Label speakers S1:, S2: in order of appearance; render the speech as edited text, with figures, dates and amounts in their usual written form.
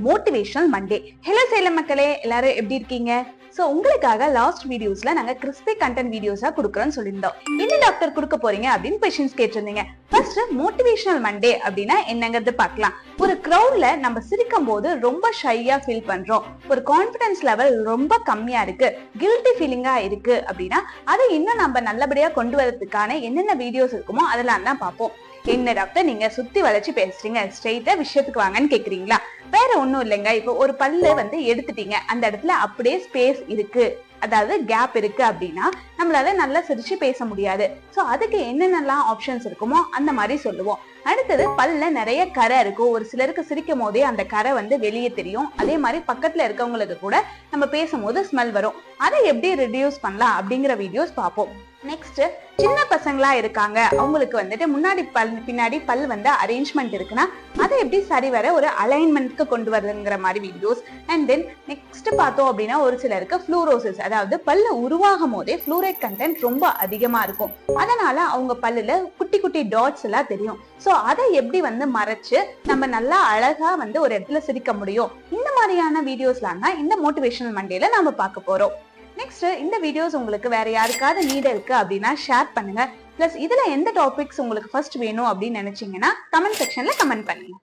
S1: Motivational Monday. Hello Salem மக்களே, எல்லாரும் எப்படி இருக்கீங்க? சோ உங்களுக்காக லாஸ்ட் வீடியோஸ்ல நாங்க கிறிஸ்பி கண்டென்ட் வீடியோஸா கொடுக்கறோம்னு சொல்லியிருந்தோம். என்ன டாக்டர் கொடுக்க போறீங்க அப்படின்னு क्वेश्चंस கேட்டிருந்தீங்க. ஃபர்ஸ்ட் மோட்டிவேஷனல் மண்டே அப்படின்னா என்னங்கிறது பார்க்கலாம். ஒரு கிரவுட்ல நம்ம சிரிக்கும் போது ரொம்ப ஷையா ஃபீல் பண்றோம், ஒரு கான்ஃபிடன்ஸ் லெவல் ரொம்ப கம்மியா இருக்கு, கில்ட்டி ஃபீலிங்கா இருக்கு அப்படின்னா அதை இன்னும் நம்ம நல்லபடியா கொண்டு வரதுக்கான என்னென்ன வீடியோஸ் இருக்குமோ அதெல்லாம் தான் பார்ப்போம். என்ன டாக்டர் நீங்க சுத்தி வளைச்சு பேசுறீங்க, ஸ்ட்ரெயிட்டா விஷயத்துக்கு வாங்கன்னு கேக்குறீங்களா? வேற ஒண்ணும் இல்லைங்க. இப்போ ஒரு பல்லு எடுத்துட்டீங்க, அந்த இடத்துல அப்படியே ஸ்பேஸ் இருக்கு, அதாவது கேப் இருக்கு அப்படின்னா நம்மளால நல்லா சிரிச்சு பேச முடியாது. சோ அதுக்கு என்னென்னலாம் ஆப்ஷன்ஸ் இருக்குமோ அந்த மாதிரி சொல்லுவோம். அடுத்தது பல்ல நிறைய கரை இருக்கும், ஒரு சிலருக்கு சிரிக்கும் போதே அந்த கரை வெளியே தெரியும். அதே மாதிரி பக்கத்துல இருக்கவங்களுக்கு கூட நம்ம பேசும்போது ஸ்மெல் வரும். அதை எப்படி ரெடியூஸ் பண்ணலாம் அப்படிங்கிற வீடியோஸ் பார்ப்போம். நெக்ஸ்ட் சின்ன பசங்களா இருக்காங்க, அவங்களுக்கு முன்னாடி பல் பின்னாடி பல் அரேஞ்ச்மெண்ட் இருக்குன்னா அதை எப்படி சரி வர ஒரு அலைன்மெண்ட்க்கு கொண்டு வருதுங்கிற மாதிரி வீடியோஸ். அண்ட் தென் நெக்ஸ்ட் பார்த்தோம் அப்படின்னா ஒரு சிலருக்கு ஃப்ளூரோசிஸ், அதாவது பல்லு உருவாகும் போதே ஃப்ளூரைட் கண்டென்ட் ரொம்ப அதிகமா இருக்கும், அதனால அவங்க பல்லுல குட்டி குட்டி டாட்ஸ் எல்லாம் தெரியும். சோ அதை எப்படி மறைச்சு நம்ம நல்லா அழகா ஒரு இடத்துல சிரிக்க முடியும், இந்த மாதிரியான வீடியோஸ்லாம் தான் இந்த மோட்டிவேஷனல் மண்டேல நாம பார்க்க போறோம். நெக்ஸ்ட் இந்த வீடியோஸ் உங்களுக்கு வேற யாருக்காவது நீட் இருக்கு அப்படின்னா ஷேர் பண்ணுங்க. பிளஸ் இதுல எந்த டாபிக்ஸ் உங்களுக்கு ஃபர்ஸ்ட் வேணும் அப்படின்னு நினைச்சீங்கன்னா கமெண்ட் செக்ஷன்ல கமெண்ட் பண்ணுங்க.